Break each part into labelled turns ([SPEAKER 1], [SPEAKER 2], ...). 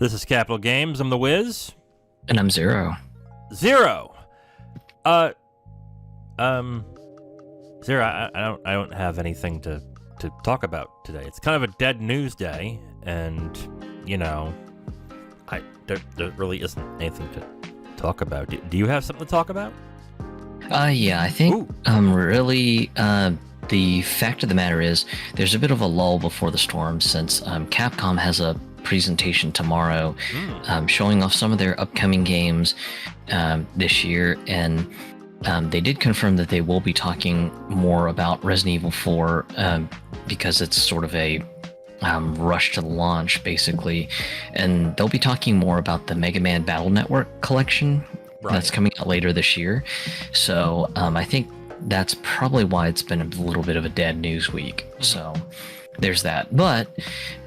[SPEAKER 1] This is Capital Games. I'm the Wiz.
[SPEAKER 2] And I'm Zero.
[SPEAKER 1] Zero. Zero. I don't have anything to talk about today. It's kind of a dead news day, and there really isn't anything to talk about. Do you have something to talk about?
[SPEAKER 2] Yeah, I think really the fact of the matter is there's a bit of a lull before the storm since Capcom has a presentation tomorrow showing off some of their upcoming games this year, and they did confirm that they will be talking more about Resident Evil 4 because it's sort of a rush to the launch, basically, and they'll be talking more about the Mega Man Battle Network collection that's coming out later this year. So I think that's probably why it's been a little bit of a dead news week. So there's that. But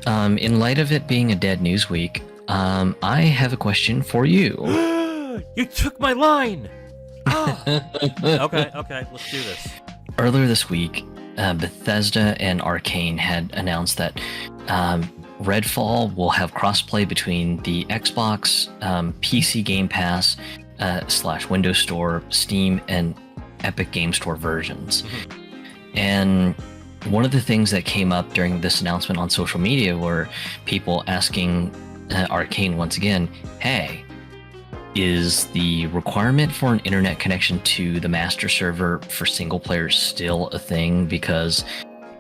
[SPEAKER 2] in light of it being a dead news week, I have a question for you.
[SPEAKER 1] You took my line. Okay, let's do this.
[SPEAKER 2] Earlier this week, Bethesda and Arcane had announced that Redfall will have crossplay between the Xbox, PC Game Pass, / Windows Store, Steam, and Epic Game Store versions. And one of the things that came up during this announcement on social media were people asking Arcane once again, hey, is the requirement for an internet connection to the master server for single players still a thing? Because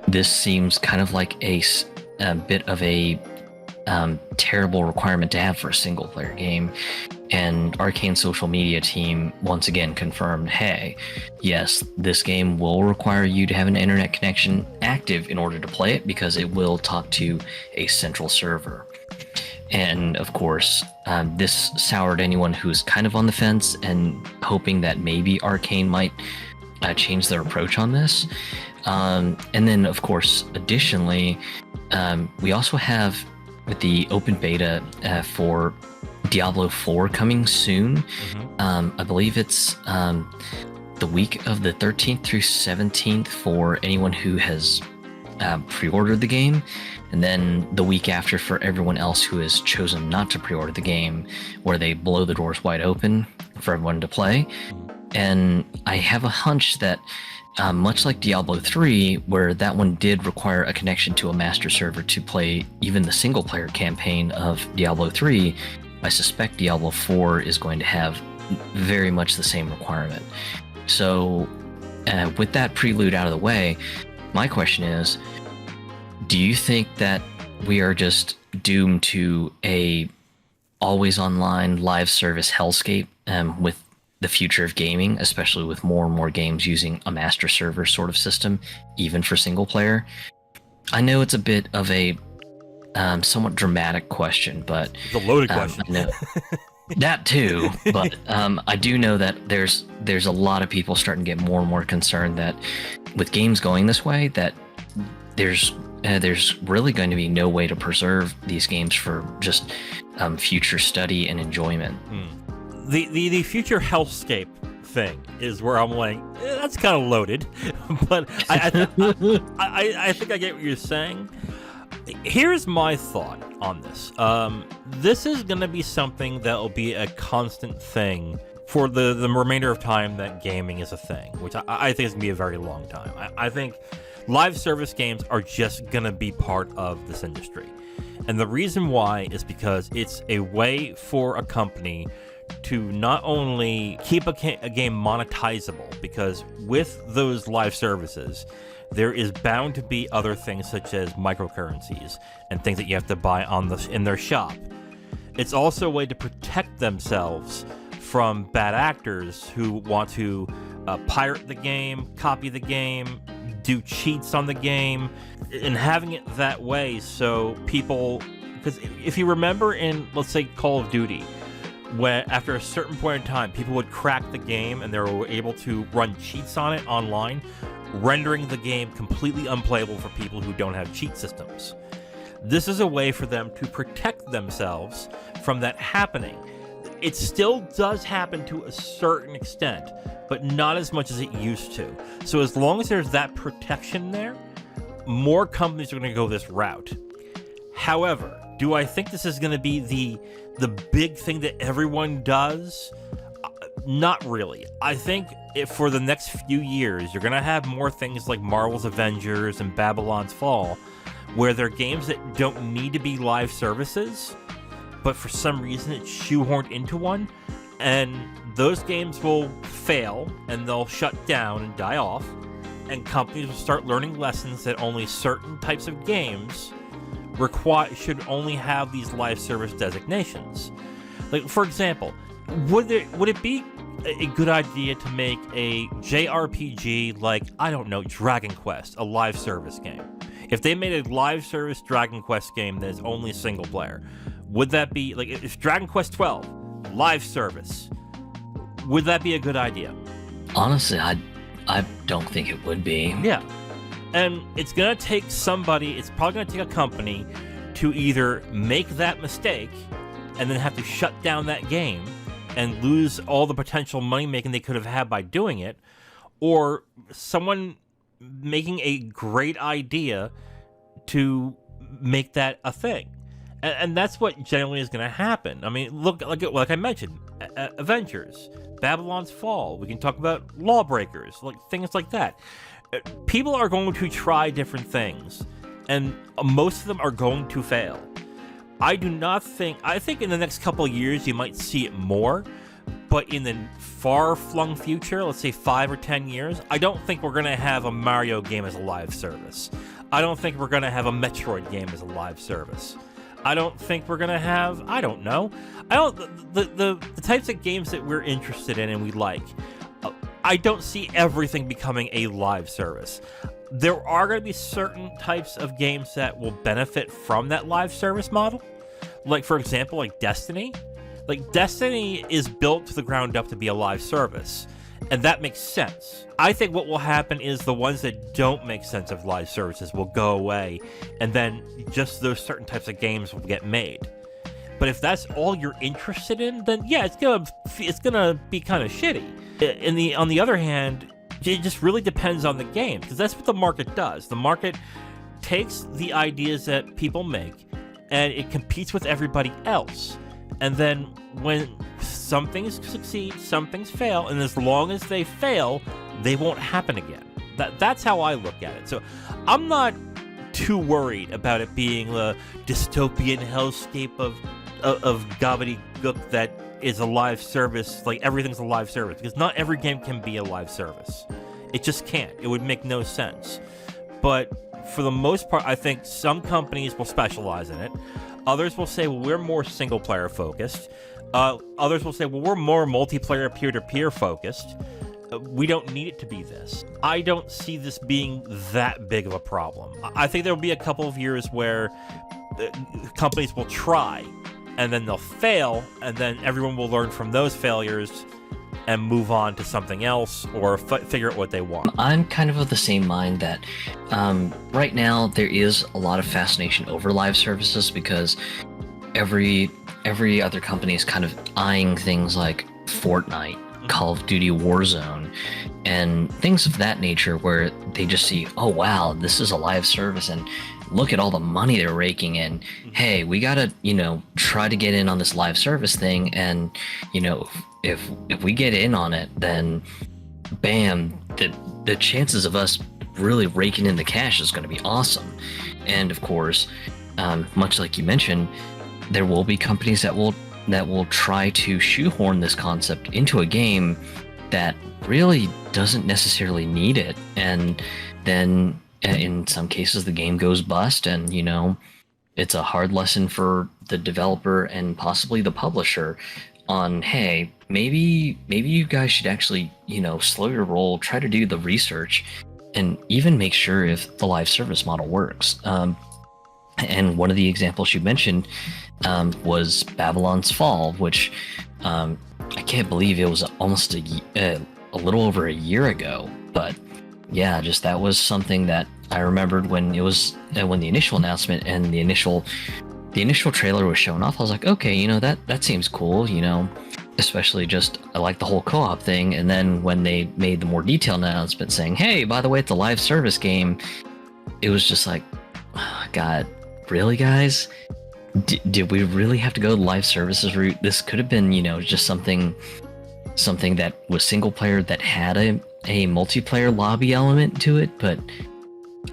[SPEAKER 2] this seems kind of like a bit of a terrible requirement to have for a single player game. And Arcane's social media team once again confirmed, hey, yes, this game will require you to have an internet connection active in order to play it because it will talk to a central server. And of course, this soured anyone who's kind of on the fence and hoping that maybe Arcane might change their approach on this. And then, of course, additionally, we also have the open beta for Diablo 4 coming soon. I believe it's the week of the 13th through 17th for anyone who has pre-ordered the game, and then the week after for everyone else who has chosen not to pre-order the game, where they blow the doors wide open for everyone to play. And I have a hunch that much like Diablo 3, where that one did require a connection to a master server to play even the single player campaign of Diablo 3, I suspect Diablo 4 is going to have very much the same requirement. So with that prelude out of the way, my question is, do you think that we are just doomed to a always online live service hellscape with the future of gaming, especially with more and more games using a master server sort of system, even for single player? I know it's a bit of a somewhat dramatic question, but
[SPEAKER 1] it's a loaded question.
[SPEAKER 2] I know that too, but I do know that there's a lot of people starting to get more and more concerned that with games going this way, that there's really going to be no way to preserve these games for just future study and enjoyment.
[SPEAKER 1] The future hellscape thing is where I'm like, that's kind of loaded, but I think I get what you're saying. Here's my thought on this. This is going to be something that will be a constant thing for the remainder of time that gaming is a thing, which I think is going to be a very long time. I think live service games are just going to be part of this industry. And the reason why is because it's a way for a company to not only keep a game monetizable, because with those live services, there is bound to be other things such as microcurrencies and things that you have to buy in their shop. It's also a way to protect themselves from bad actors who want to pirate the game, copy the game, do cheats on the game, and having it that way so people... Because if you remember in, let's say, Call of Duty, when after a certain point in time, people would crack the game and they were able to run cheats on it online, rendering the game completely unplayable for people who don't have cheat systems. This is a way for them to protect themselves from that happening. It still does happen to a certain extent, but not as much as it used to. So as long as there's that protection there, more companies are going to go this route. However, Do I think this is going to be the big thing that everyone does? Not really. I think for the next few years, you're going to have more things like Marvel's Avengers and Babylon's Fall, where they're games that don't need to be live services, but for some reason it's shoehorned into one, and those games will fail, and they'll shut down and die off, and companies will start learning lessons that only certain types of games should only have these live service designations. Like, for example, would it be a good idea to make a JRPG like, I don't know, Dragon Quest, a live service game? If they made a live service Dragon Quest game that is only single player, would that be, like, if Dragon Quest 12, live service, would that be a good idea?
[SPEAKER 2] Honestly, I don't think it would be.
[SPEAKER 1] Yeah. And it's going to take somebody, it's probably going to take a company to either make that mistake and then have to shut down that game and lose all the potential money making they could have had by doing it, or someone making a great idea to make that a thing. And that's what generally is going to happen. I mean, look, like I mentioned, Avengers, Babylon's Fall. We can talk about Lawbreakers, like things like that. People are going to try different things, and most of them are going to fail. I think in the next couple of years you might see it more, but in the far-flung future, let's say 5 or 10 years, I don't think we're going to have a Mario game as a live service. I don't think we're going to have a Metroid game as a live service. I don't think we're going to have, I don't know. The types of games that we're interested in and we like, I don't see everything becoming a live service. There are going to be certain types of games that will benefit from that live service model. Like, for example, like Destiny. Like, Destiny is built to the ground up to be a live service, and that makes sense. I think what will happen is the ones that don't make sense of live services will go away, and then just those certain types of games will get made. But if that's all you're interested in, then yeah, it's gonna be kind of shitty. On the other hand, it just really depends on the game, because that's what the market does. The market takes the ideas that people make, and it competes with everybody else. And then when some things succeed, some things fail, and as long as they fail, they won't happen again. That's how I look at it. So I'm not too worried about it being the dystopian hellscape of gobbledygook that is a live service, like everything's a live service, because not every game can be a live service. It just can't. It would make no sense. But for the most part, I think some companies will specialize in it. Others will say, well, we're more single-player focused. Others will say, well, we're more multiplayer peer-to-peer focused. We don't need it to be this. I don't see this being that big of a problem. I think there will be a couple of years where companies will try, and then they'll fail, and then everyone will learn from those failures and move on to something else or figure out what they want.
[SPEAKER 2] I'm kind of the same mind that right now there is a lot of fascination over live services because every other company is kind of eyeing things like Fortnite, Call of Duty Warzone, and things of that nature where they just see, oh wow, this is a live service and look at all the money they're raking in. Hey, we gotta, try to get in on this live service thing, and if we get in on it, then bam, the chances of us really raking in the cash is going to be awesome. And of course, much like you mentioned, there will be companies that will try to shoehorn this concept into a game that really doesn't necessarily need it, and then in some cases the game goes bust, and it's a hard lesson for the developer and possibly the publisher on, hey, maybe you guys should actually slow your roll, try to do the research, and even make sure if the live service model works. And one of the examples you mentioned was Babylon's Fall, which I can't believe it was almost a little over a year ago. But yeah, just that was something that I remembered when it was when the initial announcement and the initial trailer was shown off. I was like, okay, that seems cool, especially just I like the whole co-op thing. And then when they made the more detailed announcement saying, hey, by the way, it's a live service game, it was just like, oh, God, really, guys? Did we really have to go the live services route? This could have been, just something that was single player that had a multiplayer lobby element to it, but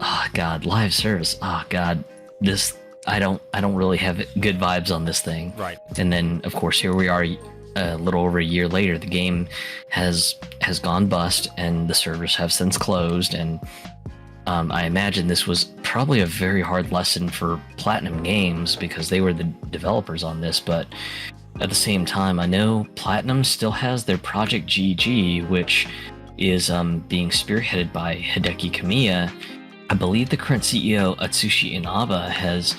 [SPEAKER 2] oh god, live service. Oh god, this I don't really have good vibes on this thing.
[SPEAKER 1] Right.
[SPEAKER 2] And then of course here we are a little over a year later. The game has gone bust and the servers have since closed, and I imagine this was probably a very hard lesson for Platinum Games because they were the developers on this, but at the same time, I know Platinum still has their Project GG, which is being spearheaded by Hideki Kamiya. I believe the current CEO, Atsushi Inaba, has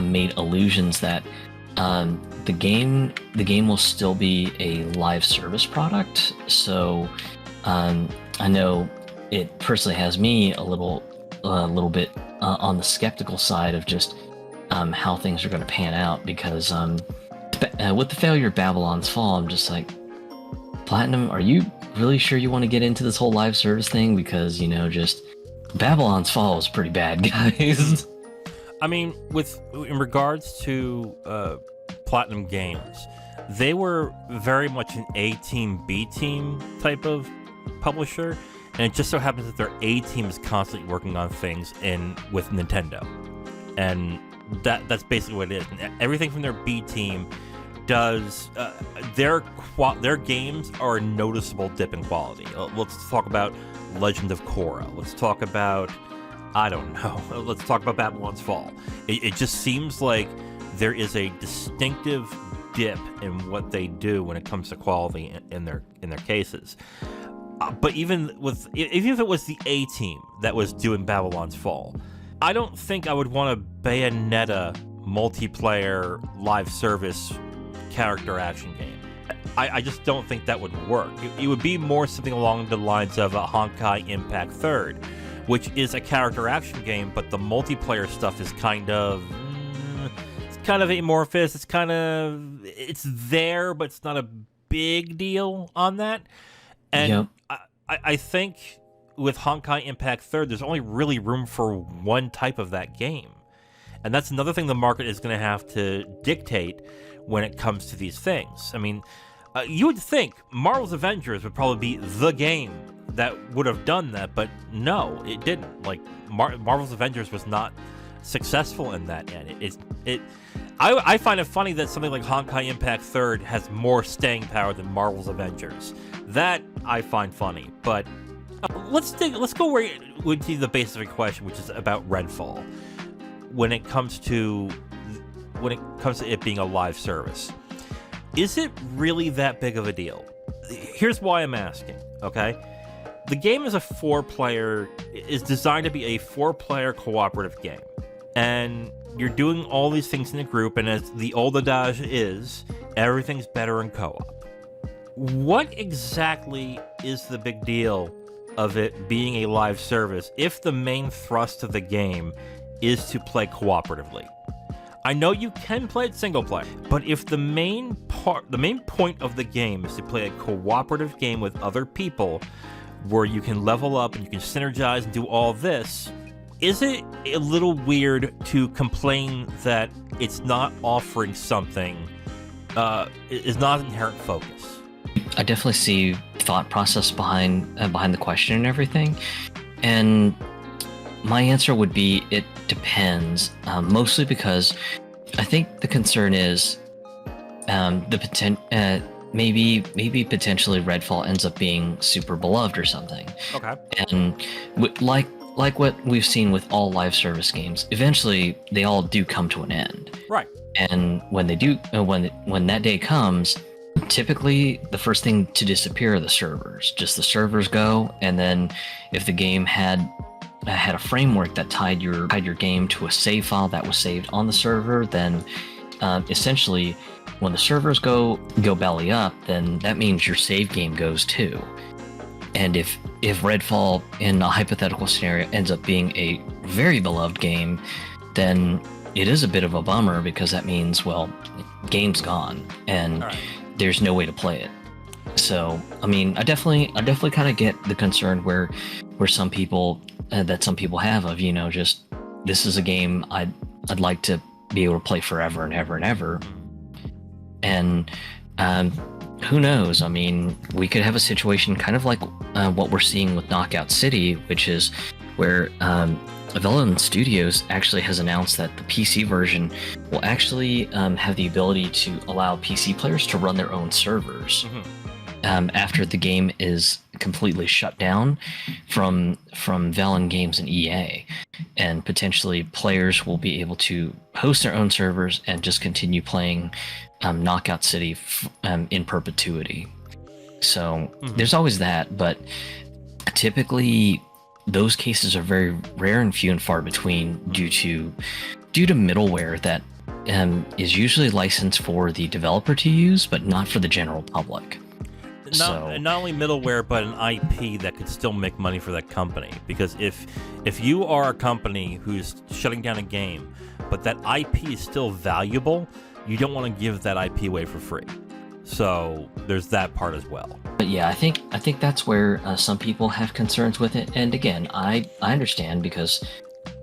[SPEAKER 2] made allusions that the game will still be a live service product. So I know it personally has me a little bit on the skeptical side of just how things are going to pan out, because with the failure of Babylon's Fall, I'm just like, Platinum, are you really sure you want to get into this whole live service thing? Because just Babylon's Fall was pretty bad, guys.
[SPEAKER 1] I mean, in regards to Platinum Games, they were very much an A team, B team type of publisher. And it just so happens that their A team is constantly working on things with Nintendo, and that's basically what it is. And everything from their B team does their games are a noticeable dip in quality. Let's talk about Legend of Korra. Let's talk about Let's talk about Babylon's Fall. It just seems like there is a distinctive dip in what they do when it comes to quality in their cases. But even if it was the A team that was doing Babylon's Fall, I don't think I would want a Bayonetta multiplayer live service character action game. I just don't think that would work. It would be more something along the lines of a Honkai Impact 3rd, which is a character action game, but the multiplayer stuff is kind of amorphous. It's there, but it's not a big deal on that. And
[SPEAKER 2] Yep.
[SPEAKER 1] I think with Honkai Impact 3rd, there's only really room for one type of that game. And that's another thing the market is going to have to dictate when it comes to these things. I mean, you would think Marvel's Avengers would probably be the game that would have done that, but no, it didn't. Like, Marvel's Avengers was not successful in that end. I find it funny that something like Honkai Impact 3rd has more staying power than Marvel's Avengers. That I find funny, but let's go into the basic question, which is about Redfall. When it comes to it being a live service, is it really that big of a deal? Here's why I'm asking. Okay, the game is designed to be a 4-player cooperative game, and you're doing all these things in a group, and as the old adage is, everything's better in co-op. What exactly is the big deal of it being a live service if the main thrust of the game is to play cooperatively? I know you can play it single player, but if the main point of the game is to play a cooperative game with other people where you can level up and you can synergize and do all this, is it a little weird to complain that it's not offering something, is not inherent focus?
[SPEAKER 2] I definitely see thought process behind the question and everything, and my answer would be it depends. Mostly because I think the concern is maybe potentially Redfall ends up being super beloved or something. Okay. And like what we've seen with all live service games, eventually they all do come to an end.
[SPEAKER 1] Right.
[SPEAKER 2] And when they do, when that day comes, typically the first thing to disappear are the servers. Just the servers go, and then if the game had a framework that tied your game to a save file that was saved on the server, then essentially when the servers go belly up, then that means your save game goes too. And if Redfall in a hypothetical scenario ends up being a very beloved game, then it is a bit of a bummer, because that means, well, game's gone and there's no way to play it. So, I mean, I definitely kind of get the concern where some people have of, just, this is a game I'd like to be able to play forever and ever and ever. And who knows? I mean, we could have a situation kind of like what we're seeing with Knockout City, which is where Development Studios actually has announced that the PC version will actually have the ability to allow PC players to run their own servers after the game is completely shut down from Valen Games and EA, and potentially players will be able to host their own servers and just continue playing Knockout City in perpetuity. So there's always that, but typically those cases are very rare and few and far between due to middleware that is usually licensed for the developer to use, but not for the general public.
[SPEAKER 1] Not only middleware, but an IP that could still make money for that company. Because if you are a company who's shutting down a game, but that IP is still valuable, you don't want to give that IP away for free. So there's that part as well.
[SPEAKER 2] But yeah, I think that's where some people have concerns with it. And again, I understand, because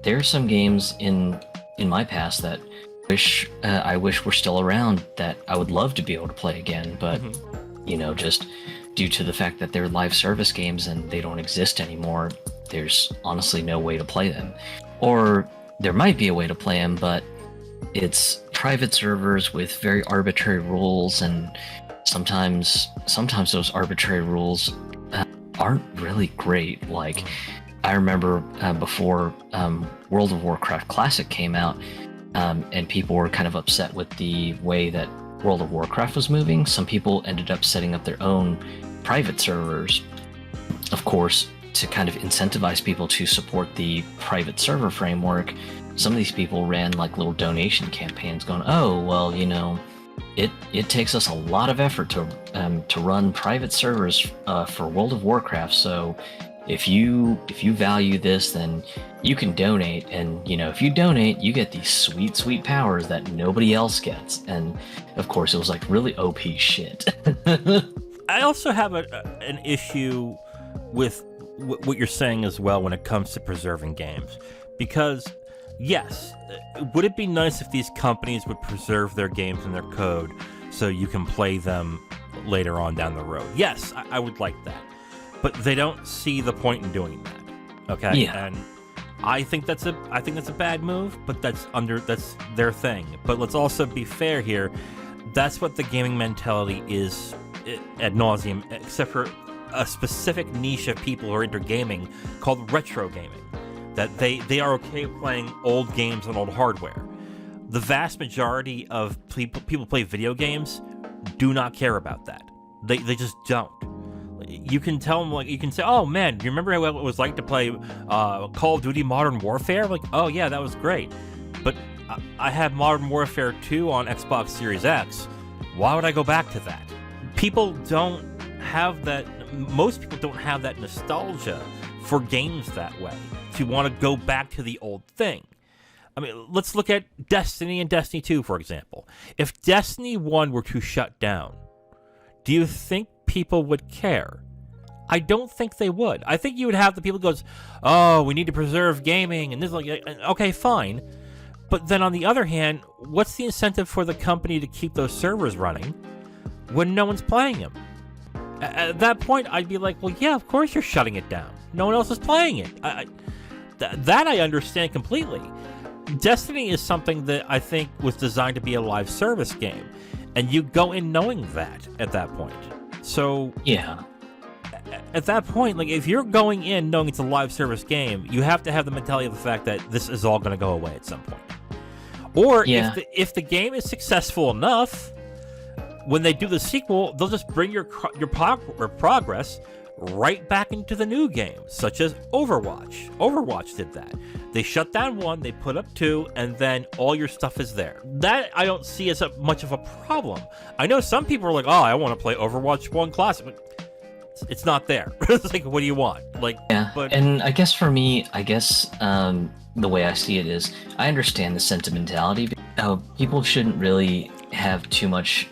[SPEAKER 2] there are some games in my past that I wish were still around that I would love to be able to play again, but you know, just due to the fact that they're live service games and they don't exist anymore, there's honestly no way to play them. Or there might be a way to play them, but it's private servers with very arbitrary rules, and sometimes those arbitrary rules aren't really great. Like, I remember before World of Warcraft Classic came out, and people were kind of upset with the way that World of Warcraft was moving. Some people ended up setting up their own private servers, of course, to kind of incentivize people to support the private server framework. Some of these people ran like little donation campaigns going, oh, well, you know, it takes us a lot of effort to run private servers for World of Warcraft, so if you value this, then you can donate, and you know, if you donate, you get these sweet powers that nobody else gets. And of course, it was like really OP shit.
[SPEAKER 1] I also have an issue with what you're saying as well when it comes to preserving games, because yes, would it be nice if these companies would preserve their games and their code so you can play them later on down the road? Yes, I would like that. But they don't see the point in doing that. Okay?
[SPEAKER 2] Yeah.
[SPEAKER 1] And I think that's a bad move, but that's their thing. But let's also be fair here. That's what the gaming mentality is ad nauseum, except for a specific niche of people who are into gaming called retro gaming. That they are okay playing old games on old hardware. The vast majority of people play video games do not care about that. They just don't. You can tell them, like, you can say, oh man, you remember what it was like to play Call of Duty Modern Warfare? Like, oh yeah, that was great. But I have Modern Warfare 2 on Xbox Series X. Why would I go back to that? People don't have that, most people don't have that nostalgia for games that way, to want to go back to the old thing. I mean, let's look at Destiny and Destiny 2, for example. If Destiny 1 were to shut down, do you think people would care? I don't think they would. I think you would have the people who goes, oh, we need to preserve gaming, and this, like, okay, fine. But then on the other hand, what's the incentive for the company to keep those servers running when no one's playing them? At that point, I'd be like, well, yeah, of course you're shutting it down. No one else is playing it. That I understand completely. Destiny is something that I think was designed to be a live service game, and you go in knowing that at that point. So
[SPEAKER 2] yeah,
[SPEAKER 1] at that point, like, if you're going in knowing it's a live service game, you have to have the mentality of the fact that this is all going to go away at some point. Or if the game is successful enough, when they do the sequel, they'll just bring your progress right back into the new game, such as Overwatch. Overwatch did that. They shut down 1, they put up 2, and then all your stuff is there. That I don't see as much of a problem. I know some people are like, oh, I want to play Overwatch 1 Classic, but it's not there. It's like, what do you want? Like,
[SPEAKER 2] yeah.
[SPEAKER 1] But,
[SPEAKER 2] and I guess for me, the way I see it is, I understand the sentimentality. People shouldn't really have too much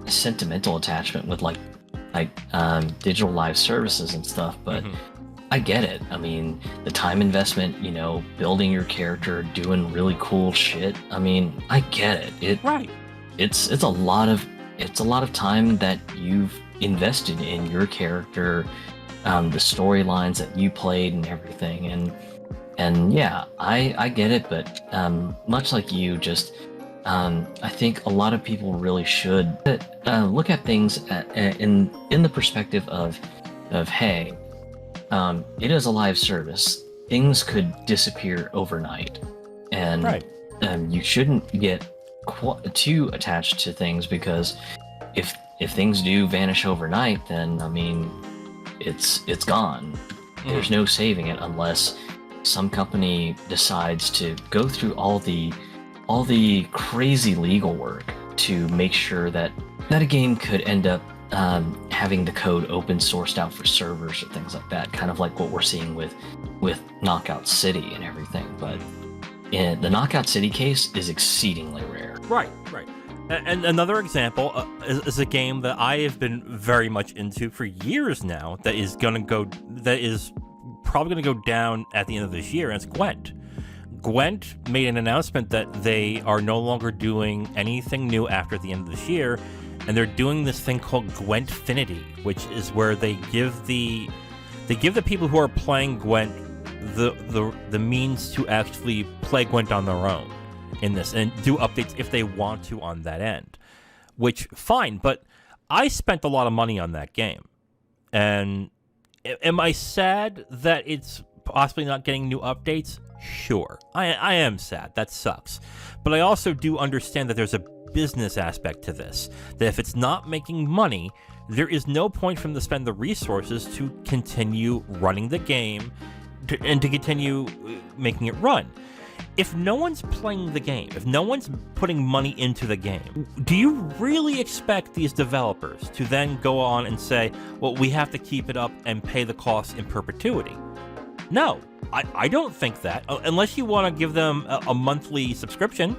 [SPEAKER 2] sentimental attachment with like digital live services and stuff, but I get it. I mean, the time investment, building your character, doing really cool shit. I mean, I get it.
[SPEAKER 1] Right.
[SPEAKER 2] It's a lot of time that you've invested in your character, the storylines that you played and everything. And yeah, I get it, but much like you, just I think a lot of people really should look at things in the perspective of hey, it is a live service. Things could disappear overnight, and
[SPEAKER 1] Right.
[SPEAKER 2] You shouldn't get too attached to things, because if things do vanish overnight, then I mean, it's gone. There's no saving it unless some company decides to go through all the crazy legal work to make sure that a game could end up having the code open sourced out for servers or things like that, kind of like what we're seeing with Knockout City and everything. But the Knockout City case is exceedingly rare.
[SPEAKER 1] Right. And another example is a game that I have been very much into for years now. That is probably going to go down at the end of this year, and it's Gwent. Gwent made an announcement that they are no longer doing anything new after the end of this year, and they're doing this thing called Gwentfinity, which is where they give the people who are playing Gwent the means to actually play Gwent on their own in this, and do updates if they want to on that end. Which, fine, but I spent a lot of money on that game, and am I sad that it's possibly not getting new updates? Sure, I am sad. That sucks. But I also do understand that there's a business aspect to this. That if it's not making money, there is no point for them to spend the resources to continue running the game and to continue making it run. If no one's playing the game, if no one's putting money into the game, do you really expect these developers to then go on and say, well, we have to keep it up and pay the costs in perpetuity? No, I don't think that. Unless you want to give them a monthly subscription,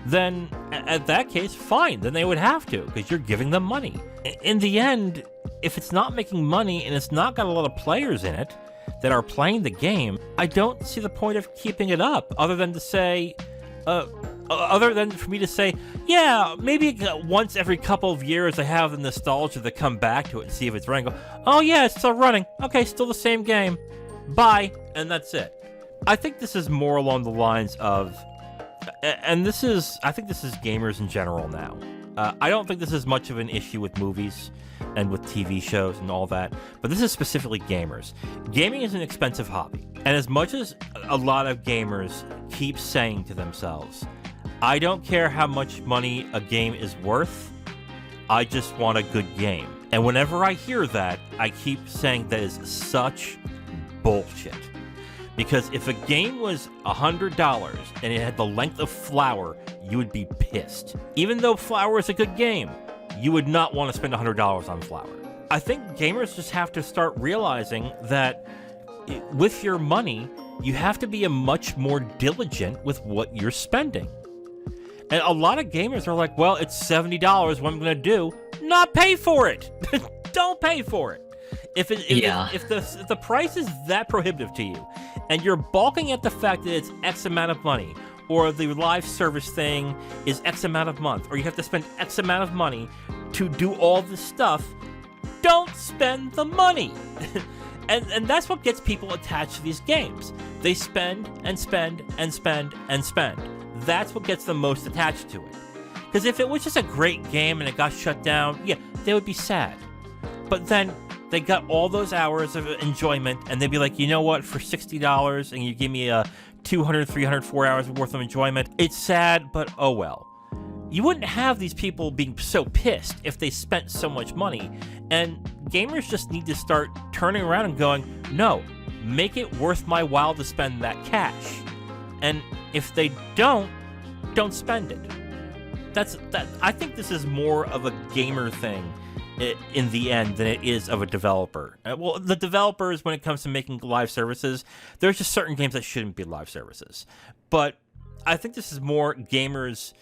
[SPEAKER 1] then at that case, fine. Then they would have to, because you're giving them money. In the end, if it's not making money and it's not got a lot of players in it that are playing the game, I don't see the point of keeping it up, other than for me to say, yeah, maybe once every couple of years I have the nostalgia to come back to it and see if it's running. Go, oh yeah, it's still running. Okay, still the same game. Bye. And that's it. I think this is more along the lines of, and I think this is gamers in general now. I don't think this is much of an issue with movies and with TV shows and all that, but this is specifically gamers. Gaming is an expensive hobby, and as much as a lot of gamers keep saying to themselves, I don't care how much money a game is worth, I just want a good game. And whenever I hear that, I keep saying that is such bullshit. Because if a game was $100 and it had the length of Flower, you would be pissed. Even though Flower is a good game, you would not want to spend $100 on Flower. I think gamers just have to start realizing that with your money, you have to be much more diligent with what you're spending. And a lot of gamers are like, well, it's $70, what I'm going to do? Not pay for it! Don't pay for it! If the price is that prohibitive to you, and you're balking at the fact that it's X amount of money, or the live service thing is X amount of month, or you have to spend X amount of money to do all this stuff, don't spend the money. and that's what gets people attached to these games. They spend and spend and spend and spend. That's what gets them most attached to it. Because if it was just a great game and it got shut down, yeah, they would be sad. But then they got all those hours of enjoyment, and they'd be like, you know what, for $60 and you give me 200, 300, 4 hours worth of enjoyment, it's sad, but oh well. You wouldn't have these people being so pissed if they spent so much money, and gamers just need to start turning around and going, no, make it worth my while to spend that cash. And if they don't spend it. I think this is more of a gamer thing in the end than it is of a developer. Well, the developers, when it comes to making live services, there's just certain games that shouldn't be live services. But I think this is more gamers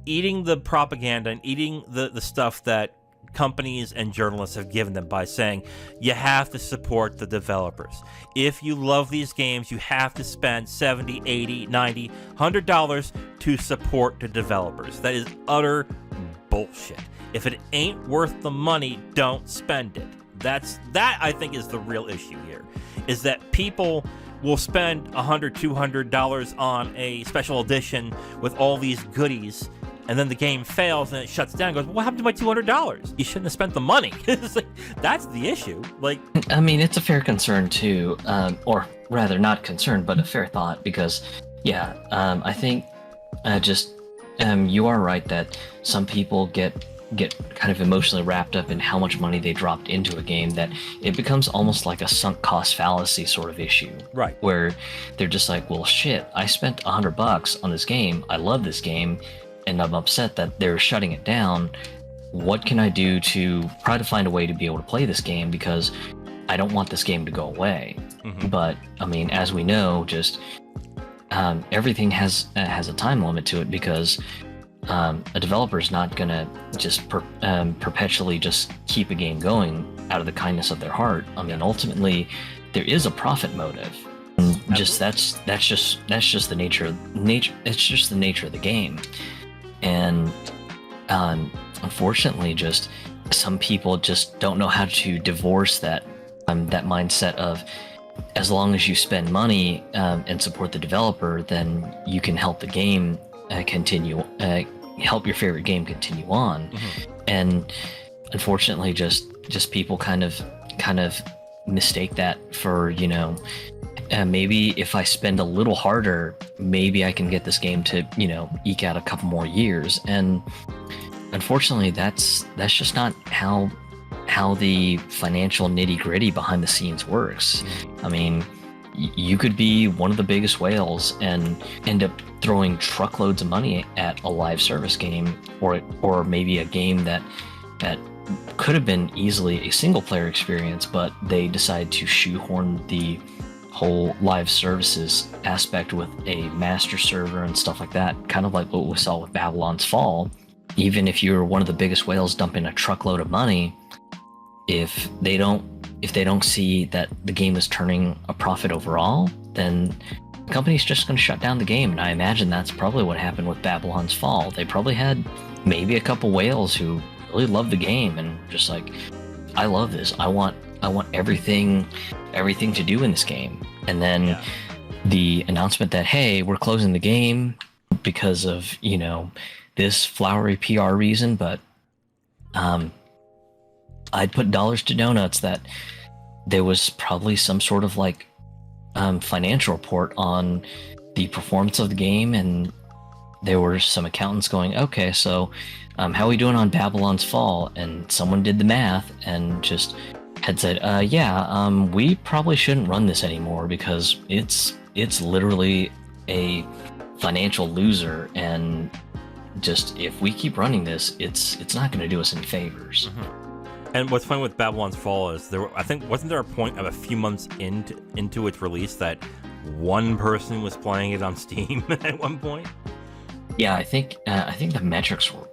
[SPEAKER 1] eating the propaganda and eating the stuff that companies and journalists have given them by saying you have to support the developers. If you love these games, you have to spend $70, $80, $90, $100 to support the developers. That is utter bullshit. If it ain't worth the money, don't spend it. That I think is the real issue here, is that people will spend $100, $200 on a special edition with all these goodies, and then the game fails and it shuts down and goes, well, what happened to my $200? You shouldn't have spent the money. It's like, that's the issue. Like,
[SPEAKER 2] I mean, it's a fair concern too, or rather not concern, but a fair thought, because I think you are right that some people get kind of emotionally wrapped up in how much money they dropped into a game, that it becomes almost like a sunk cost fallacy sort of issue.
[SPEAKER 1] Right.
[SPEAKER 2] Where they're just like, well, shit, I spent $100 on this game. I love this game, and I'm upset that they're shutting it down. What can I do to try to find a way to be able to play this game? Because I don't want this game to go away. Mm-hmm. But I mean, as we know, just everything has a time limit to it, because a developer is not going to just perpetually just keep a game going out of the kindness of their heart. I mean, ultimately, there is a profit motive. And just that's just the nature. It's just the nature of the game. And unfortunately, just some people just don't know how to divorce that mindset of, as long as you spend money and support the developer, then you can help the game continue. Help your favorite game continue on. Mm-hmm. And unfortunately, just people kind of mistake that for, maybe if I spend a little harder, maybe I can get this game to, eke out a couple more years. And unfortunately, that's just not how the financial nitty-gritty behind the scenes works. Mm-hmm. I mean, you could be one of the biggest whales and end up throwing truckloads of money at a live service game, or maybe a game that could have been easily a single player experience, but they decide to shoehorn the whole live services aspect with a master server and stuff like that, kind of like what we saw with Babylon's Fall. Even if you're one of the biggest whales dumping a truckload of money, if they don't see that the game is turning a profit overall, then the company's just going to shut down the game. And I imagine that's probably what happened with Babylon's Fall. They probably had maybe a couple whales who really loved the game and just like, I love this. I want everything to do in this game. And then the announcement that, hey, we're closing the game because of, this flowery PR reason, but I'd put dollars to donuts that there was probably some sort of like financial report on the performance of the game, and there were some accountants going, okay, so how are we doing on Babylon's Fall? And someone did the math and just had said, we probably shouldn't run this anymore because it's literally a financial loser, and just if we keep running this, it's not going to do us any favors.
[SPEAKER 1] Mm-hmm. And what's funny with Babylon's Fall is wasn't there a point of a few months into its release that one person was playing it on Steam at one point?
[SPEAKER 2] Yeah, I think the metrics were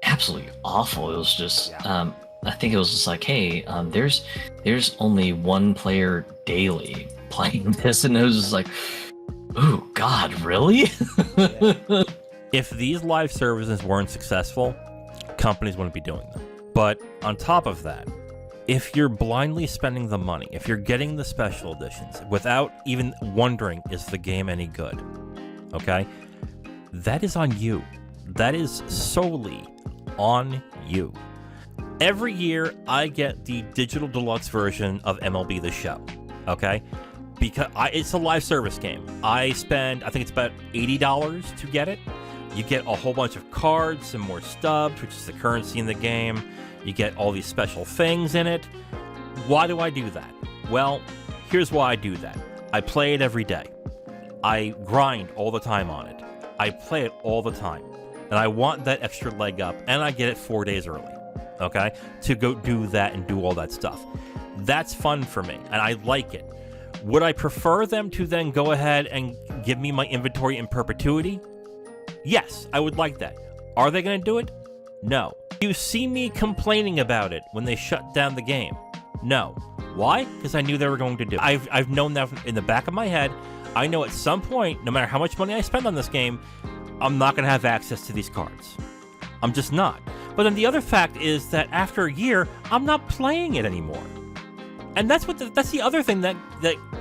[SPEAKER 2] absolutely awful. It was just I think it was just like, hey, there's only one player daily playing this, and it was just like, oh God, really?
[SPEAKER 1] If these live services weren't successful, companies wouldn't be doing them. But on top of that, if you're blindly spending the money, if you're getting the special editions without even wondering, is the game any good? Okay? That is on you. That is solely on you. Every year, I get the digital deluxe version of MLB The Show. Okay? Because it's a live service game. I think it's about $80 to get it. You get a whole bunch of cards, some more stubs, which is the currency in the game. You get all these special things in it. Why do I do that? Well, here's why I do that. I play it every day. I grind all the time on it. I play it all the time. And I want that extra leg up, and I get it 4 days early, okay, to go do that and do all that stuff. That's fun for me, and I like it. Would I prefer them to then go ahead and give me my inventory in perpetuity? Yes, I would like that. Are they going to do it? No. You see me complaining about it when they shut down the game? No. Why? Because I knew they were going to do it. I've known that in the back of my head. I know at some point, no matter how much money I spend on this game, I'm not going to have access to these cards. I'm just not. But then the other fact is that after a year, I'm not playing it anymore. And that's the other thing that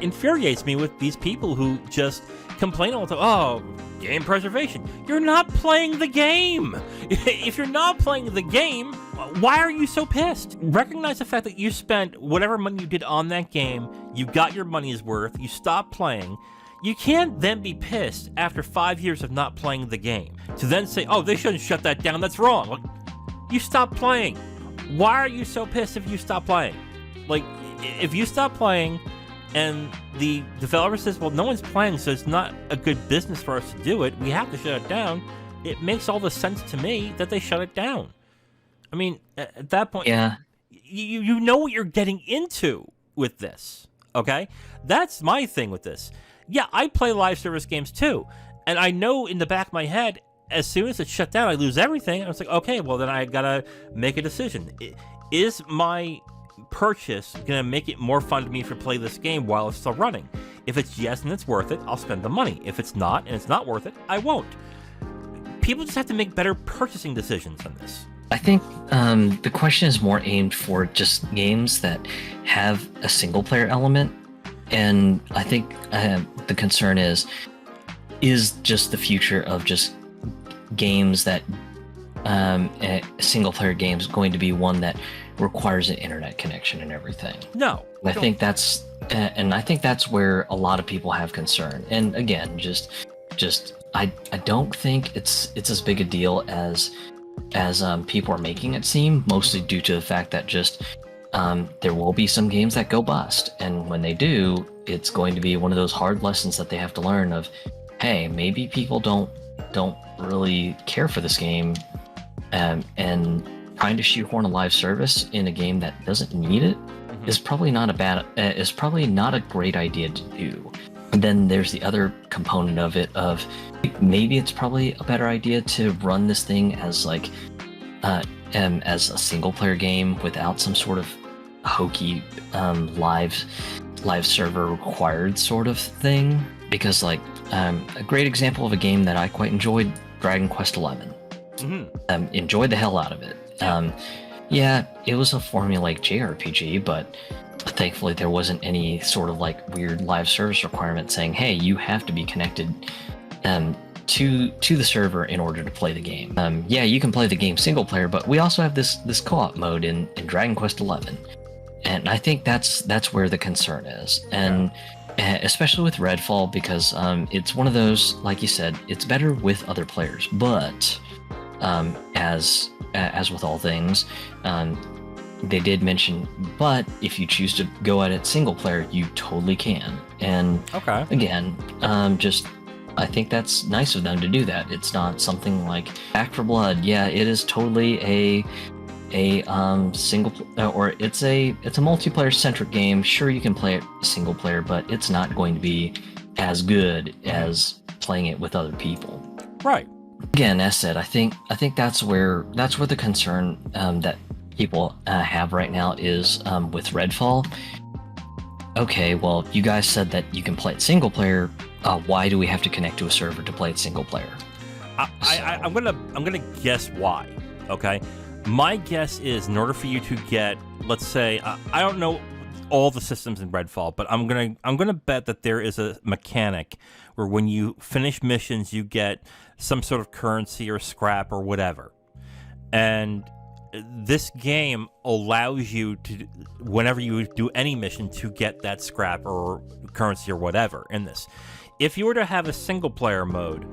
[SPEAKER 1] infuriates me with these people who just complain all the time. Oh, game preservation. You're not playing the game. If you're not playing the game, why are you so pissed? Recognize the fact that you spent whatever money you did on that game, you got your money's worth, you stopped playing. You can't then be pissed after 5 years of not playing the game to then say, oh, they shouldn't shut that down. That's wrong. Like, you stopped playing. Why are you so pissed if you stop playing? Like, if you stop playing and the developer says, well, no one's playing, so it's not a good business for us to do it, we have to shut it down, it makes all the sense to me that they shut it down. I mean, at that point,
[SPEAKER 2] Yeah.
[SPEAKER 1] you know what you're getting into with this, okay? That's my thing with this. Yeah, I play live service games too, and I know in the back of my head, as soon as it's shut down, I lose everything. I was like, okay, well, then I gotta make a decision. Is my purchase gonna make it more fun to me to play this game while it's still running? If it's yes and it's worth it, I'll spend the money. If it's not and it's not worth it, I won't. People just have to make better purchasing decisions on this.
[SPEAKER 2] I think the question is more aimed for just games that have a single player element, and I think the concern is just the future of just games that single player games going to be one that requires an internet connection and everything.
[SPEAKER 1] No,
[SPEAKER 2] I think that's where a lot of people have concern. And again, I don't think it's as big a deal as people are making it seem, mostly due to the fact that just there will be some games that go bust, and when they do, it's going to be one of those hard lessons that they have to learn of, hey, maybe people don't really care for this game, and trying to shoehorn a live service in a game that doesn't need it is probably not a great idea to do. And then there's the other component of it of maybe it's probably a better idea to run this thing as like as a single player game without some sort of hokey live server required sort of thing, because like a great example of a game that I quite enjoyed, Dragon Quest XI. Enjoyed the hell out of it. Yeah, it was a formulaic JRPG, but thankfully there wasn't any sort of like weird live service requirement saying, hey, you have to be connected to the server in order to play the game. Yeah, you can play the game single player, but we also have this co-op mode in Dragon Quest XI, and I think that's where the concern is, and especially with Redfall, because it's one of those, like you said, it's better with other players, but as with all things, they did mention, but if you choose to go at it single player, you totally can. And again, I think that's nice of them to do that. It's not something like Back 4 Blood. Yeah, it is totally a single or it's a multiplayer centric game. Sure, you can play it single player, but it's not going to be as good as playing it with other people.
[SPEAKER 1] Right.
[SPEAKER 2] Again, as said, I think that's where the concern that people have right now is with Redfall. Okay, well, you guys said that you can play it single player. Why do we have to connect to a server to play it single player?
[SPEAKER 1] I'm gonna guess why. Okay, my guess is in order for you to get, let's say, I don't know all the systems in Redfall, but I'm gonna bet that there is a mechanic where when you finish missions, you get some sort of currency or scrap or whatever, and this game allows you to, whenever you do any mission, to get that scrap or currency or whatever in this. If you were to have a single player mode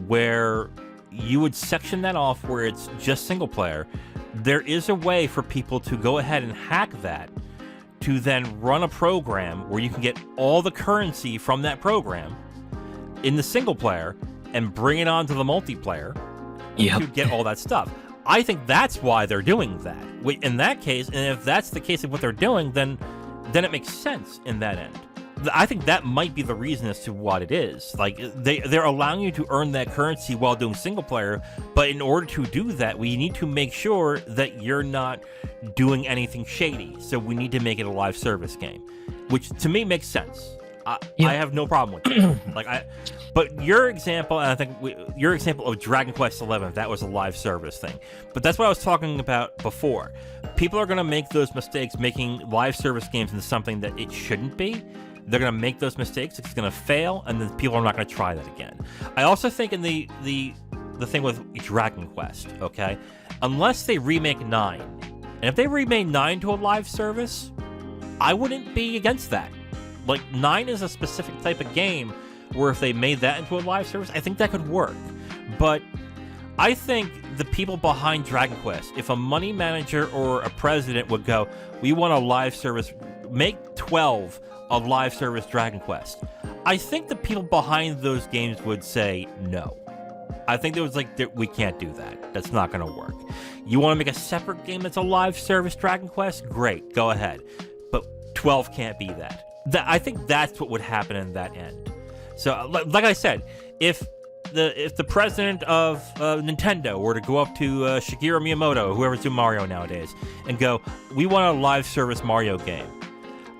[SPEAKER 1] where you would section that off where it's just single player, there is a way for people to go ahead and hack that to then run a program where you can get all the currency from that program in the single player and bring it onto the multiplayer to get all that stuff. I think that's why they're doing that. In that case, and if that's the case of what they're doing, then it makes sense in that end. I think that might be the reason as to what it is. Like, they're allowing you to earn that currency while doing single player, but in order to do that, we need to make sure that you're not doing anything shady. So we need to make it a live service game, which to me makes sense. I have no problem with it. But your example, and I think your example of Dragon Quest XI, that was a live service thing. But that's what I was talking about before. People are going to make those mistakes making live service games into something that it shouldn't be. They're going to make those mistakes. It's going to fail, and then people are not going to try that again. I also think in the thing with Dragon Quest, okay, unless they remake 9, and if they remake 9 to a live service, I wouldn't be against that. Like, 9 is a specific type of game where if they made that into a live service, I think that could work. But I think the people behind Dragon Quest, if a money manager or a president would go, we want a live service, make 12 a live service Dragon Quest, I think the people behind those games would say no. I think there was we can't do that. That's not going to work. You want to make a separate game that's a live service Dragon Quest? Great, go ahead. But 12 can't be that. I think that's what would happen in that end. So, like I said, if the president of Nintendo were to go up to Shigeru Miyamoto, whoever's doing Mario nowadays, and go, we want a live service Mario game,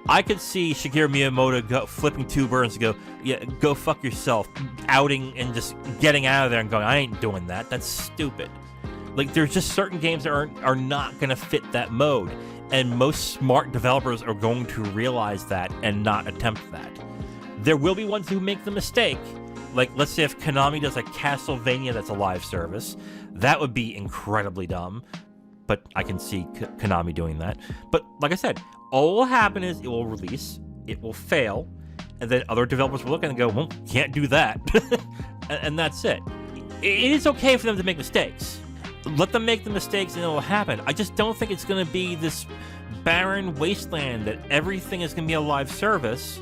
[SPEAKER 1] I could see Shigeru Miyamoto flipping 2 birds and go, yeah, go fuck yourself, outing and just getting out of there and going, I ain't doing that. That's stupid. Like, there's just certain games that are not going to fit that mode. And most smart developers are going to realize that and not attempt that. There will be ones who make the mistake. Like, let's say if Konami does a Castlevania that's a live service, that would be incredibly dumb. But I can see Konami doing that. But like I said, all will happen is it will release, it will fail, and then other developers will look at it and go, well, can't do that. and that's it. It is okay for them to make mistakes. Let them make the mistakes and it will happen. I just don't think it's going to be this barren wasteland that everything is going to be a live service,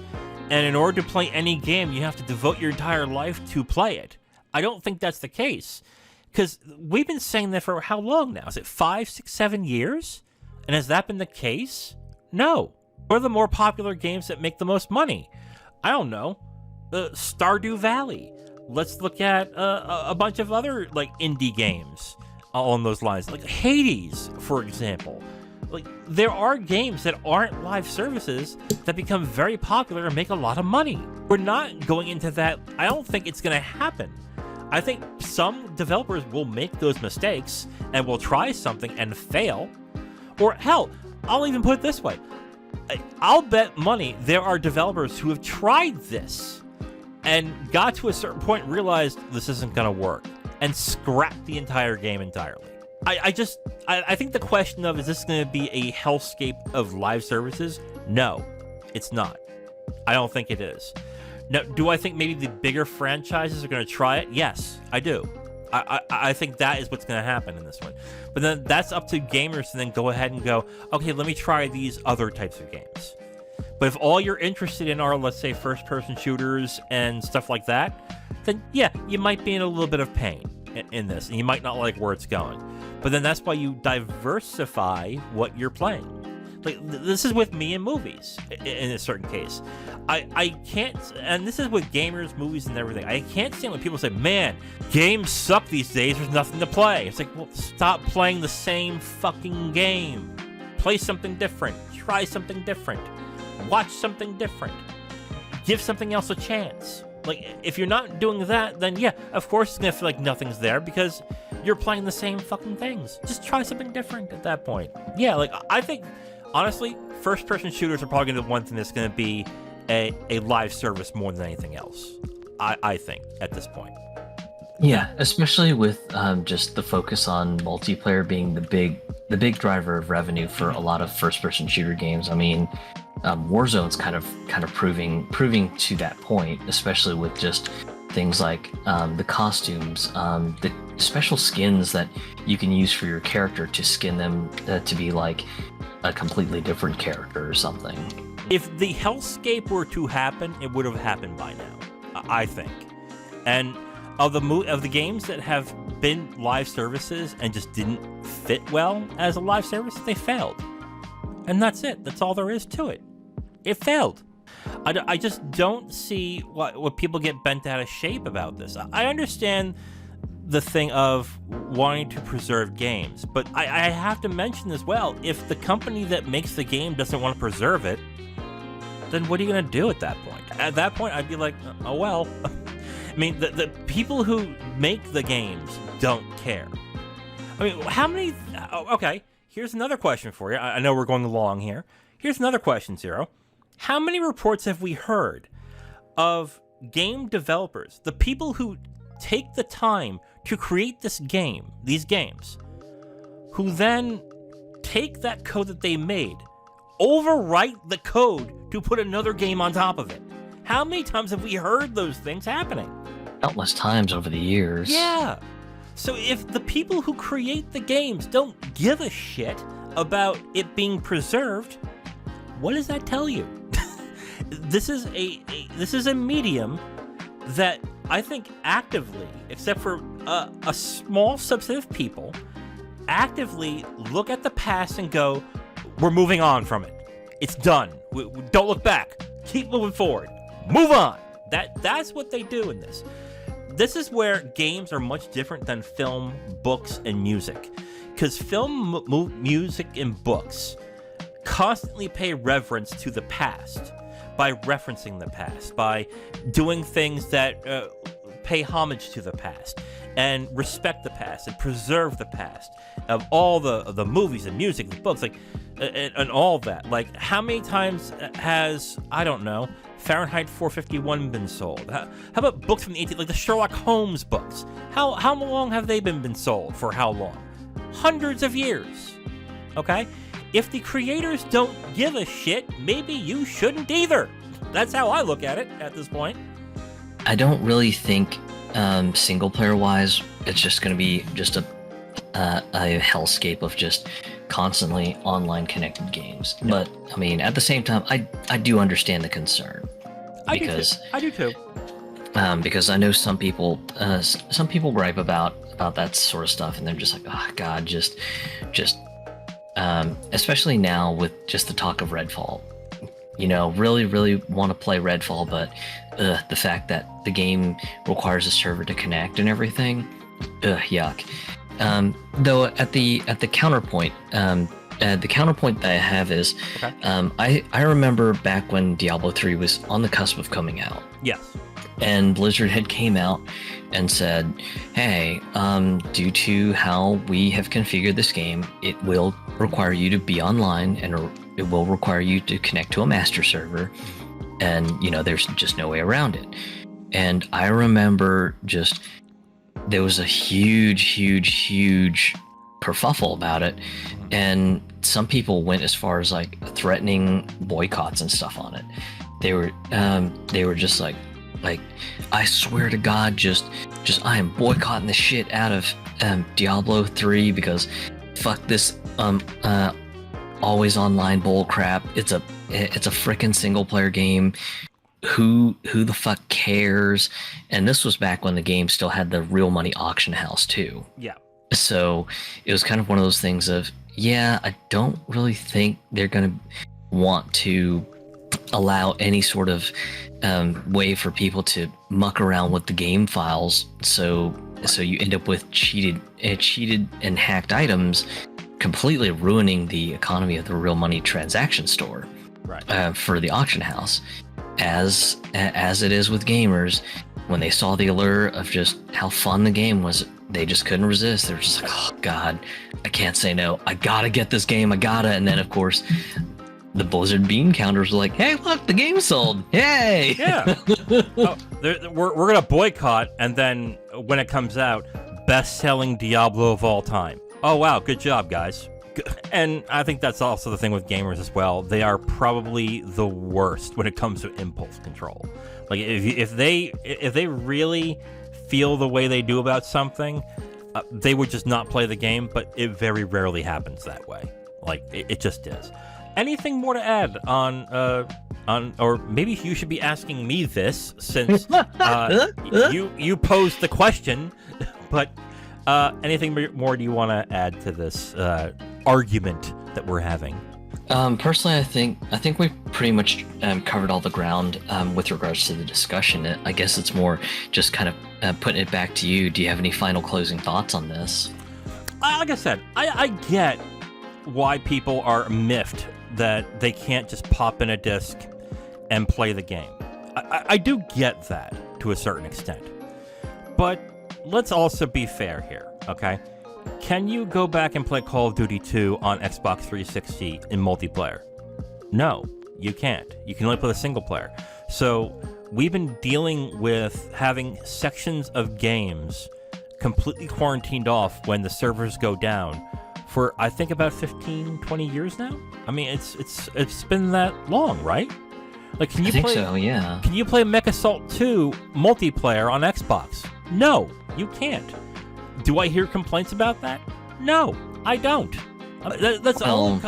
[SPEAKER 1] and in order to play any game, you have to devote your entire life to play it. I don't think that's the case. Because we've been saying that for how long now? Is it 5, 6, 7 years? And has that been the case? No. What are the more popular games that make the most money? I don't know. Stardew Valley. Let's look at a bunch of other indie games along those lines, like Hades, for example. Like, there are games that aren't live services that become very popular and make a lot of money. We're not going into that. I don't think it's going to happen. I think some developers will make those mistakes and will try something and fail. Or hell, I'll even put it this way. I'll bet money there are developers who have tried this and got to a certain point and realized this isn't going to work and scrapped the entire game entirely. I think the question of, is this going to be a hellscape of live services? No, it's not. I don't think it is. Now, do I think maybe the bigger franchises are going to try it? Yes, I do. I think that is what's going to happen in this one. But then that's up to gamers to then go ahead and go, okay, let me try these other types of games. But if all you're interested in are, let's say, first-person shooters and stuff like that, then yeah, you might be in a little bit of pain in this, and you might not like where it's going. But then that's why you diversify what you're playing. Like, this is with me in movies, in a certain case. I can't, and this is with gamers, movies, and everything. I can't stand when people say, man, games suck these days, there's nothing to play. It's like, well, stop playing the same fucking game. Play something different. Try something different. Watch something different. Give something else a chance. Like, if you're not doing that, then yeah, of course it's gonna feel like nothing's there because you're playing the same fucking things. Just try something different at that point. Yeah, like, I think, honestly, first-person shooters are probably gonna be the one thing that's gonna be a live service more than anything else. I think, at this point.
[SPEAKER 2] Yeah, especially with just the focus on multiplayer being the big driver of revenue for a lot of first-person shooter games. I mean, Warzone's kind of proving to that point, especially with just things like the costumes, the special skins that you can use for your character to skin them to be like a completely different character or something.
[SPEAKER 1] If the Hellscape were to happen, it would have happened by now, I think. And of the games that have been live services and just didn't fit well as a live service, they failed. And that's it. That's all there is to it. It failed. I just don't see what people get bent out of shape about this. I understand the thing of wanting to preserve games, but I have to mention as well, if the company that makes the game doesn't want to preserve it, then what are you going to do at that point? At that point, I'd be like, oh well. I mean, the people who make the games don't care. I mean, how many... Okay, here's another question for you. I know we're going along here. Here's another question, Zero. How many reports have we heard of game developers, the people who take the time to create these games, who then take that code that they made, overwrite the code to put another game on top of it? How many times have we heard those things happening?
[SPEAKER 2] Countless times over the years.
[SPEAKER 1] Yeah. So if the people who create the games don't give a shit about it being preserved, what does that tell you? This is a medium that I think actively, except for a small subset of people, actively look at the past and go, we're moving on from it. It's done. We don't look back. Keep moving forward. Move on. That's what they do in this. This is where games are much different than film, books, and music. Because film, music, and books constantly pay reverence to the past by referencing the past, by doing things that pay homage to the past and respect the past and preserve the past of all the movies and music, the books, and all that. Like, how many times has, I don't know, Fahrenheit 451 been sold? How about books from the 18th, like the Sherlock Holmes books? How long have they been sold? For how long? Hundreds of years. Okay? If the creators don't give a shit, maybe you shouldn't either. That's how I look at it at this point.
[SPEAKER 2] I don't really think single player wise, it's just going to be just a hellscape of just constantly online connected games. Yep. But I mean, at the same time, I do understand the concern.
[SPEAKER 1] I do too.
[SPEAKER 2] Because I know some people gripe about that sort of stuff, and they're just like, oh god, just especially now with just the talk of Redfall. You know, really want to play Redfall, but the fact that the game requires a server to connect and everything, yuck. Though at the counterpoint, the counterpoint that I have is, okay. I remember back when Diablo 3 was on the cusp of coming out.
[SPEAKER 1] Yes.
[SPEAKER 2] And Blizzard had came out and said, hey, due to how we have configured this game, it will require you to be online, and it will require you to connect to a master server, and you know, there's just no way around it. And I remember just there was a huge kerfuffle about it, and some people went as far as like threatening boycotts and stuff on it. They were just like I swear to God, just I am boycotting the shit out of Diablo 3 because fuck this always online bull crap. It's a frickin' single player game. Who the fuck cares? And this was back when the game still had the real money auction house too.
[SPEAKER 1] Yeah.
[SPEAKER 2] So it was kind of one of those things of, yeah, I don't really think they're gonna want to allow any sort of way for people to muck around with the game files. So you end up with cheated and hacked items, completely ruining the economy of the real money transaction store, right? For the auction house. As it is with gamers, when they saw the allure of just how fun the game was, they just couldn't resist. They were just like, oh god, I can't say no. I gotta get this game. I gotta. And then of course, the Blizzard bean counters were like, hey, look, the game sold. Yay! Yeah.
[SPEAKER 1] We're gonna boycott, and then when it comes out, best-selling Diablo of all time. Oh wow, good job, guys. And I think that's also the thing with gamers as well. They are probably the worst when it comes to impulse control. Like if they really feel the way they do about something, they would just not play the game. But it very rarely happens that way. Like it just is. Anything more to add on, or maybe you should be asking me this since you posed the question. But anything more do you want to add to this argument that we're having?
[SPEAKER 2] Personally, I think we've pretty much covered all the ground with regards to the discussion. I guess it's more just kind of putting it back to you. Do you have any final closing thoughts on this?
[SPEAKER 1] Like I said, I get why people are miffed that they can't just pop in a disc and play the game. I do get that to a certain extent. But let's also be fair here, okay? Can you go back and play Call of Duty 2 on Xbox 360 in multiplayer? No, you can't. You can only play the single player. So we've been dealing with having sections of games completely quarantined off when the servers go down for, I think, about 15, 20 years now? I mean, it's been that long, right? Like, can you
[SPEAKER 2] I think
[SPEAKER 1] play,
[SPEAKER 2] so, yeah.
[SPEAKER 1] Can you play Mech Assault 2 multiplayer on Xbox? No, you can't. Do I hear complaints about that? No, I don't. That's all.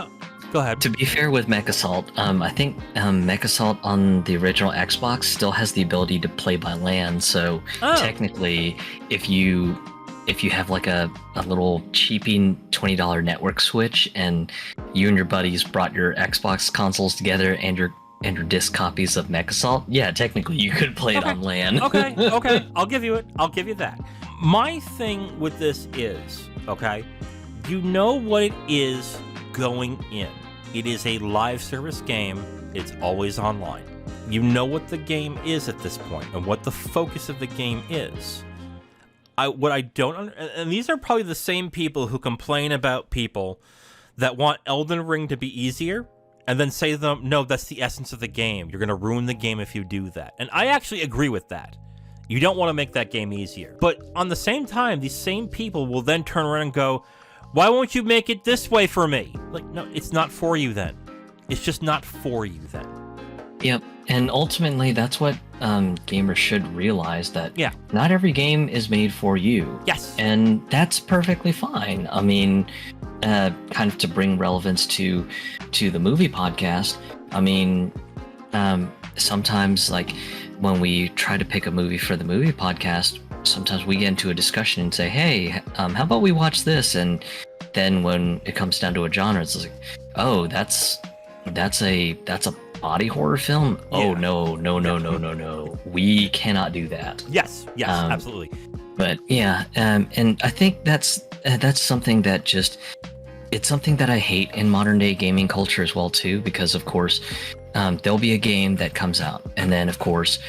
[SPEAKER 1] Go ahead.
[SPEAKER 2] To be fair with Mech Assault, I think Mech Assault on the original Xbox still has the ability to play by LAN. So technically, if you have like a little cheaping $20 network switch, and you and your buddies brought your Xbox consoles together and your disc copies of Mech Assault, yeah, technically you could play it on LAN.
[SPEAKER 1] Okay, I'll give you it. I'll give you that. My thing with this is, okay, you know what it is going in. It is a live service game. It's always online. You know what the game is at this point and what the focus of the game is. What I don't, and these are probably the same people who complain about people that want Elden Ring to be easier and then say to them, no, that's the essence of the game. You're going to ruin the game if you do that. And I actually agree with that. You don't want to make that game easier. But on the same time, these same people will then turn around and go, why won't you make it this way for me? Like, no, it's not for you then. It's just not for you then.
[SPEAKER 2] Yep. And ultimately, that's what gamers should realize, that not every game is made for you.
[SPEAKER 1] Yes.
[SPEAKER 2] And that's perfectly fine. I mean, kind of to bring relevance to the movie podcast, I mean, sometimes, like, when we try to pick a movie for the movie podcast, sometimes we get into a discussion and say, hey, how about we watch this? And then when it comes down to a genre, it's like, oh, that's a body horror film? Yeah. Oh, no. We cannot do that.
[SPEAKER 1] Yes, absolutely.
[SPEAKER 2] But yeah, and I think that's something that it's something that I hate in modern day gaming culture as well too, because of course, there'll be a game that comes out, and then of course,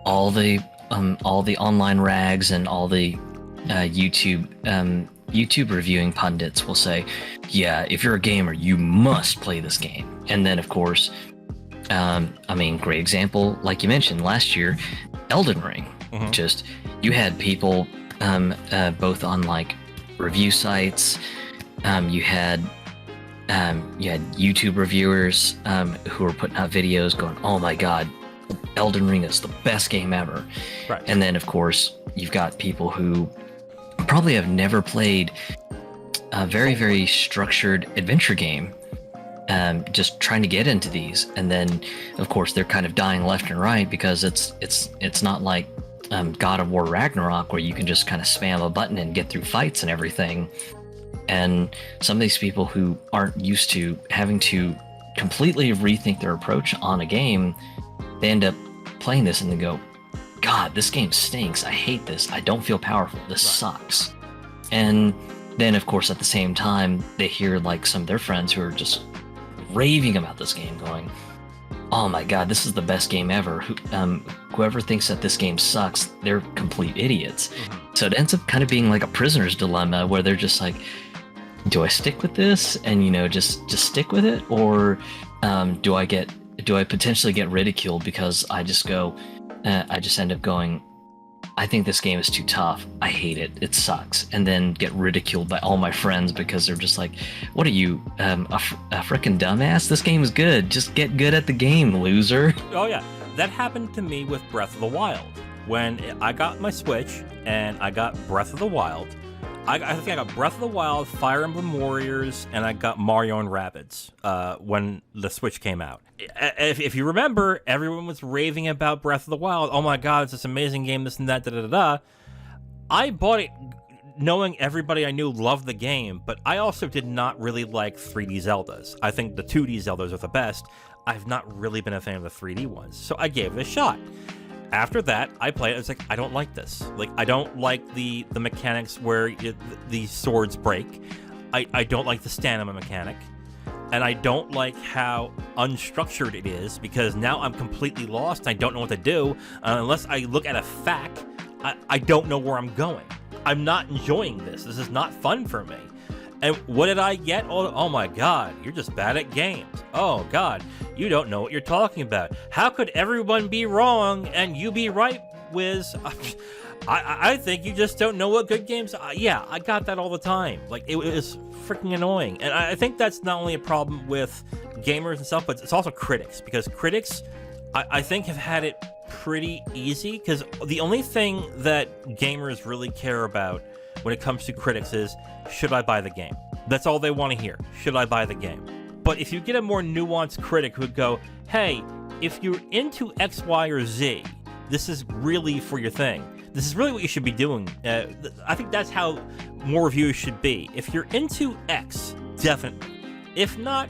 [SPEAKER 2] all the online rags and all the YouTube reviewing pundits will say, yeah, if you're a gamer, you must play this game. And then of course, I mean, great example, like you mentioned last year, Elden Ring. Mm-hmm. Just, you had people both on like review sites, you had YouTube reviewers who were putting out videos going, oh my god, Elden Ring is the best game ever. Right. And then of course you've got people who probably have never played a very, very structured adventure game, just trying to get into these, and then of course they're kind of dying left and right because it's not like God of War Ragnarok where you can just kind of spam a button and get through fights and everything. And some of these people who aren't used to having to completely rethink their approach on a game, they end up playing this and they go, God, this game stinks. I hate this. I don't feel powerful. This sucks. And then, of course, at the same time, they hear like some of their friends who are just raving about this game going, oh my God, this is the best game ever. Whoever thinks that this game sucks, they're complete idiots. Mm-hmm. So it ends up kind of being like a prisoner's dilemma where they're just like, do I stick with this and, just stick with it? Or do I potentially get ridiculed because I just end up going, I think this game is too tough. I hate it. It sucks. And then get ridiculed by all my friends because they're just like, what are you, a freaking dumbass? This game is good. Just get good at the game, loser.
[SPEAKER 1] Oh yeah. That happened to me with Breath of the Wild. When I got my Switch and I got Breath of the Wild, I think I got Breath of the Wild, Fire Emblem Warriors, and I got Mario and Rabbids when the Switch came out. If you remember, everyone was raving about Breath of the Wild. Oh my God, it's this amazing game, this and that, da-da-da-da. I bought it knowing everybody I knew loved the game, but I also did not really like 3D Zeldas. I think the 2D Zeldas are the best. I've not really been a fan of the 3D ones, so I gave it a shot. After that, I played it. I was like, I don't like this. Like, I don't like the mechanics where the swords break. I don't like the stamina mechanic. And I don't like how unstructured it is, because now I'm completely lost. I don't know what to do. Unless I look at a fact, I don't know where I'm going. I'm not enjoying this. This is not fun for me. And what did I get? Oh my God, you're just bad at games. Oh God, you don't know what you're talking about. How could everyone be wrong and you be right, Wiz? I think you just don't know what good games are. Yeah, I got that all the time. Like, it was freaking annoying. And I think that's not only a problem with gamers and stuff, but it's also critics. Because critics, I think, have had it pretty easy. Because the only thing that gamers really care about when it comes to critics is, should I buy the game? That's all they want to hear. Should I buy the game? But if you get a more nuanced critic who'd go, hey, if you're into X, Y, or Z, this is really for your thing. This is really what you should be doing. I think that's how more reviews should be. If you're into X, definitely. If not,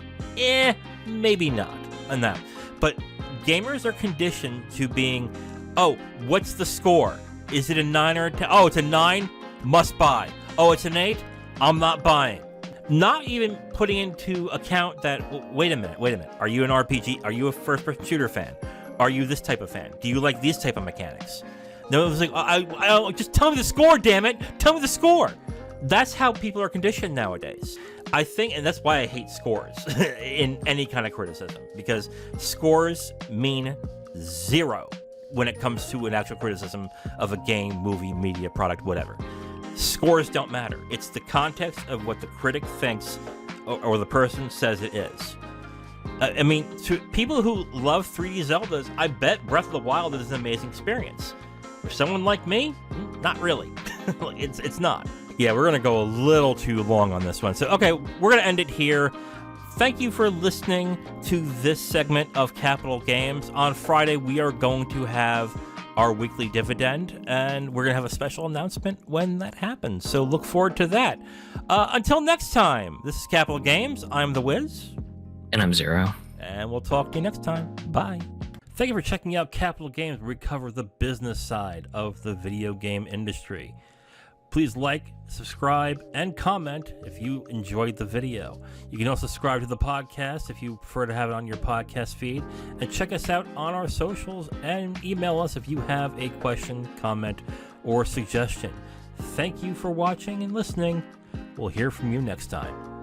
[SPEAKER 1] maybe not. And that. But gamers are conditioned to being, oh, what's the score? Is it a 9 or a 10? Oh, it's a 9? Must buy. Oh, it's an 8? I'm not buying. Not even putting into account that, wait a minute. Are you an RPG? Are you a first-person shooter fan? Are you this type of fan? Do you like these type of mechanics? No, it was like, I just tell me the score, damn it! Tell me the score! That's how people are conditioned nowadays. I think, and that's why I hate scores in any kind of criticism, because scores mean zero when it comes to an actual criticism of a game, movie, media, product, whatever. Scores don't matter. It's the context of what the critic thinks or the person says it is. I mean, to people who love 3D Zeldas, I bet Breath of the Wild is an amazing experience. For someone like me, not really. It's not. Yeah, we're going to go a little too long on this one. So, okay, we're going to end it here. Thank you for listening to this segment of Capital Games. On Friday, we are going to have our weekly dividend, and we're going to have a special announcement when that happens. So look forward to that. Until next time, this is Capital Games. I'm The Wiz.
[SPEAKER 2] And I'm Zero.
[SPEAKER 1] And we'll talk to you next time. Bye. Thank you for checking out Capital Games, where we cover the business side of the video game industry. Please like, subscribe, and comment if you enjoyed the video. You can also subscribe to the podcast if you prefer to have it on your podcast feed. And check us out on our socials and email us if you have a question, comment, or suggestion. Thank you for watching and listening. We'll hear from you next time.